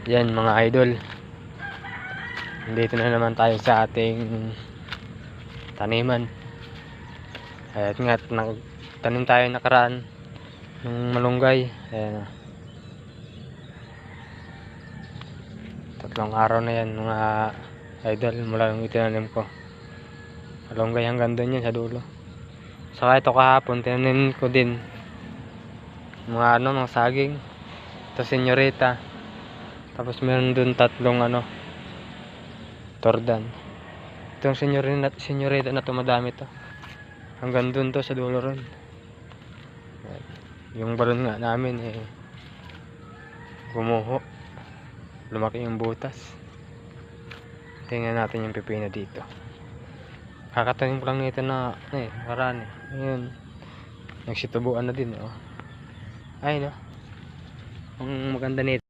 Yan mga idol, dito na naman tayo sa ating taniman. At nga, nagtanim tayo nakaraan ng malunggay. Ayan, 3 araw na yan mga idol mula nung itinanim ko malunggay hanggang doon yan sa dulo. Saka ito kahapon tinanim ko din mga saging, ito senyorita, tapos meron dun 3 tordan. Itong senyorita na to madami to hanggang dun to sa dulo ron. Yung balon nga namin gumuho, lumaki yung butas. Tingnan natin yung pipino dito. Kakatanim ko lang nito na nakaraan Ayun, nagsitubuan na din Ay no, ang maganda nito